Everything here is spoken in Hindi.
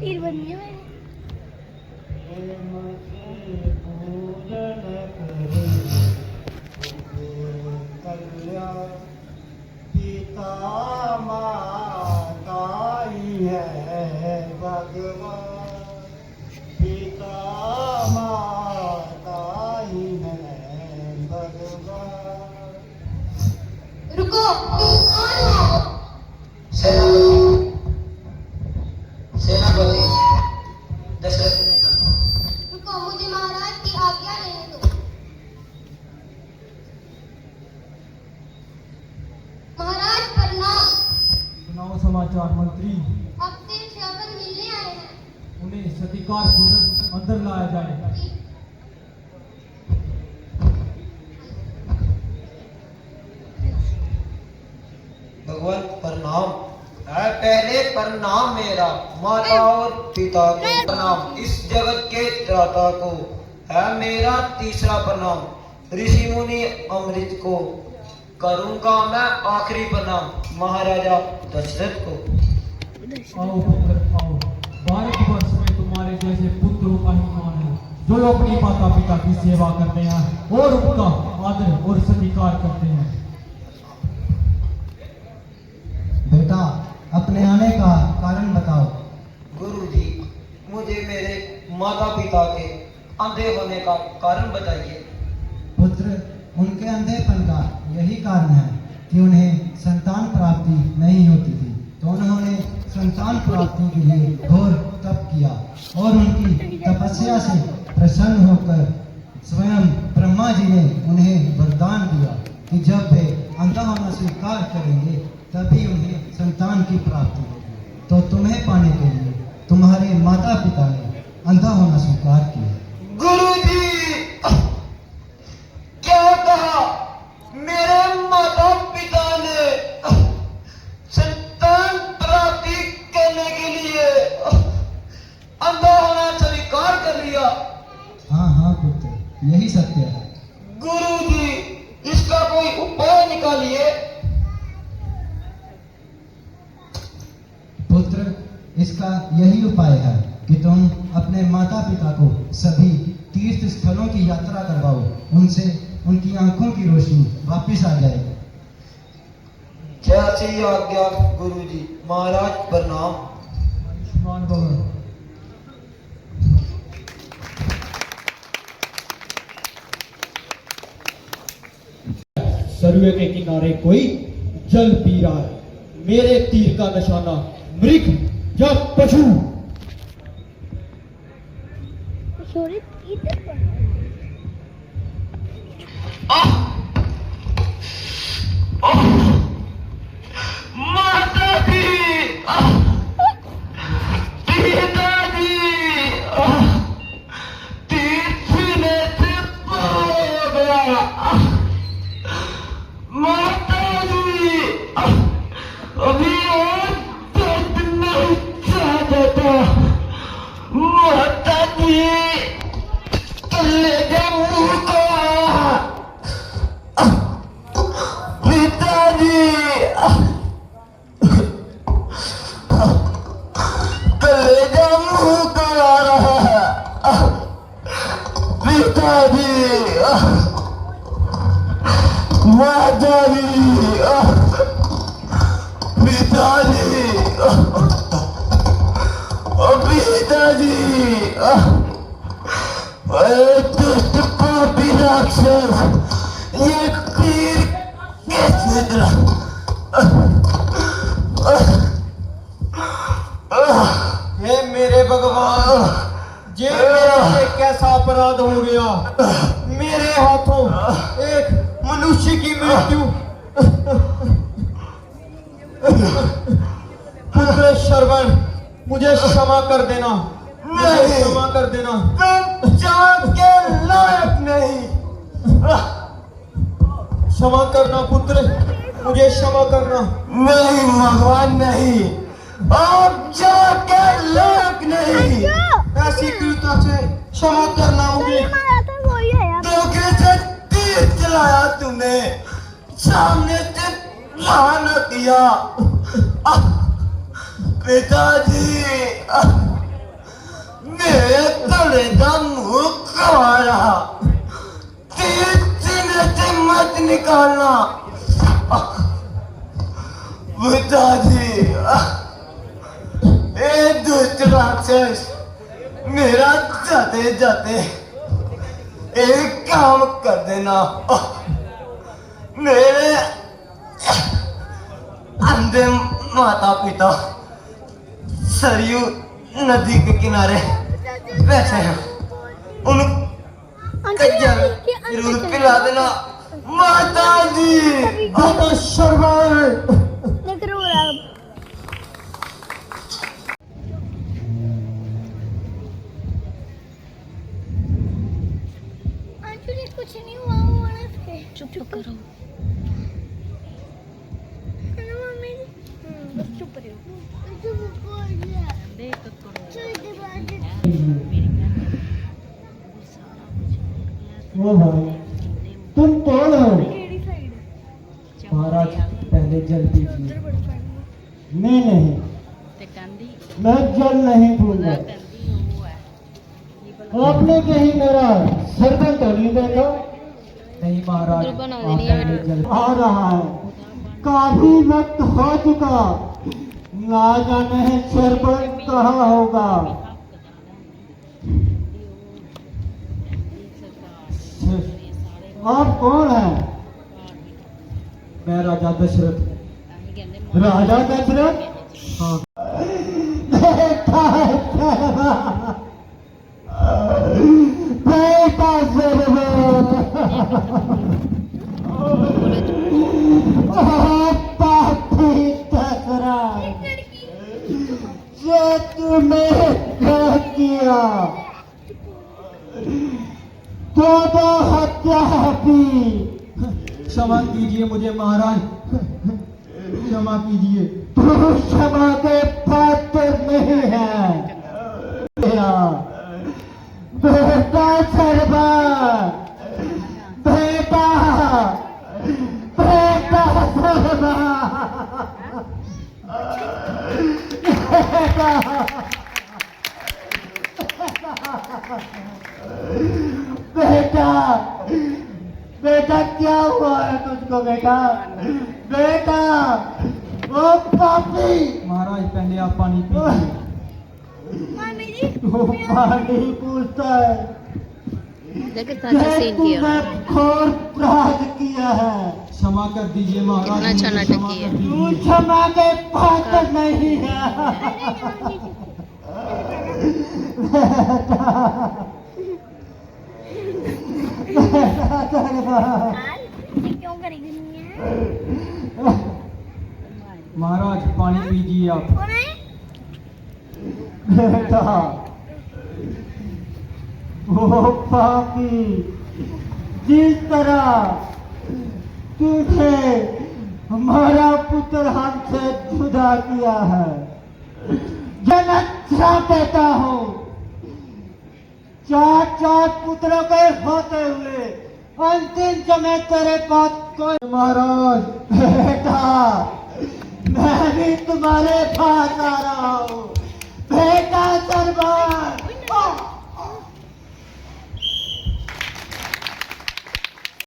तीर बनी है पिता माता ही है भगवान, पिता माता ही है भगवान। रुको, तुम कौन हो? सेनापति, सेनापति दशरथ ने कहा। रुको, मुझे महाराज की आज्ञा लेने दो। महाराज प्रणाम। सुनाओ समाचार मंत्री। आपसे श्रवण मिलने आए हैं। उन्हें सत्कार पूर्वक अंदर लाया जाए। भगवान प्रणाम। पहले प्रणाम मेरा माता और पिता को प्रणाम, इस जगत के त्राता को है मेरा तीसरा प्रणाम, ऋषि मुनि अमृत को करूंगा मैं आखिरी प्रणाम, महाराजा दशरथ को। आओ पुत्र आओ, भारतवर्ष में तुम्हारे जैसे पुत्रों का ही मान है, जो अपनी माता पिता की सेवा करते हैं और उनका आदर और सत्कार करते हैं। बेटा, अपने आने का कारण बताओ। गुरुजी, मुझे मेरे माता पिता के अंधे होने का कारण बताइए। पुत्र, उनके अंधेपन का यही कारण है कि उन्हें संतान प्राप्ति नहीं होती थी, तो उन्होंने संतान प्राप्ति के लिए घोर तप किया और उनकी तपस्या से प्रसन्न होकर स्वयं ब्रह्मा जी ने उन्हें वरदान दिया कि जब वे अंधा होना स्वीकार करेंगे तभी उन्हें संतान की प्राप्ति होगी। तो तुम्हें पाने के लिए तुम्हारे माता पिता ने अंधा होना स्वीकार किया। गुरुजी, क्या कहा? मेरे माता पिता ने संतान प्राप्ति करने के लिए अंधा होना स्वीकार कर लिया। हाँ हाँ पुत्र, यही सत्य है। गुरुजी, इसका कोई उपाय निकालिए। पुत्र, इसका यही उपाय है कि तुम अपने माता पिता को सभी तीर्थ स्थलों की यात्रा करवाओ, उनसे उनकी आंखों की रोशनी वापस आ जाए। जैसी आज्ञा गुरुजी। महाराज प्रणाम। आयुष्मान भव। सरयू के किनारे कोई जल पी रहा है, मेरे तीर का निशाना मृग या पशु। माता जी, पिताजी, तीर सीने से पार हो गया। माता जी, अभी और दर्द नहीं चाहता। माता जी, कलेजा मुंह को पिताजी, कलेजा मुंह को आ रहा है। पिताजी, माता जी, पिताजी, पिताजी, दुष्ट पापी राक्षस, ये तीर कैसे चला? हे मेरे भगवान, ये मेरे से कैसा अपराध हो गया? मेरे हाथों एक मनुष्य की मृत्यु। पुत्र श्रवण, मुझे क्षमा कर देना, मुझे क्षमा कर देना। तुम जान के लायक नहीं। क्षमा करना पुत्र, मुझे क्षमा करना। नहीं भगवान, नहीं, आप जाके लायक नहीं। ऐसी क्रूरता से क्षमा करना मुझे। धोखे से तीर चलाया तुमने, सामने से ध्यान किया। पिताजी, दम हुक्म आ रहा, तीर सीने से मत निकालना। पिताजी, ए दुष्ट राक्षस, मेरा जाते जाते एक काम कर देना। मेरे अंधे माता पिता सरयू नदी के किनारे बैठे हैं, उनको जरूर पिला देना। माता जी, माता शर्मा, कुछ नहीं हुआ चुप चुप करो। मम्मी बस चुप रहो। ओ भाई, तुम कौन हो? महाराज पहले जल पीजिए। नहीं, मैं जल नहीं पीऊंगा। आपने कहीं मेरा शरबत तो नहीं देखा? नहीं महाराज, आप पहले जल आ रहा है। काफी वक्त हो चुका, ना जाने शरबत कहाँ होगा। आप कौन हैं? मैं राजा दशरथ। राजा दशरथ? हाँ। बेटा पापी दशरथ, जो तुमने क्या किया, तो हत्या की। क्षमा कीजिए मुझे महाराज, क्षमा कीजिए। तू क्षमा के पात्र नहीं है। बेटा शर्मा, बेटा बेटा शर्मा, बेटा बेटा क्या हुआ है तुझको बेटा? बेटा, ओ पापी। महाराज पहले आप पानी पीजिए। वो पानी पूछता है, तूने घोर अपराध किया है, क्षमा कर दीजिए महाराज। अच्छा नाटक किया। तू क्षमा के पात्र नहीं है। क्यों करेगी? महाराज पानी पीजिए आप। बेटा, वो पापी, जिस तरह तुझे हमारा पुत्र हमसे जुदा किया है, जनक्षा देता हूँ। चार पुत्रों के होते हुए अंतिम समय तेरे पास कोई। महाराज, बेटा, मैं भी तुम्हारे पास आ रहा हूँ। बेटा शर्मा,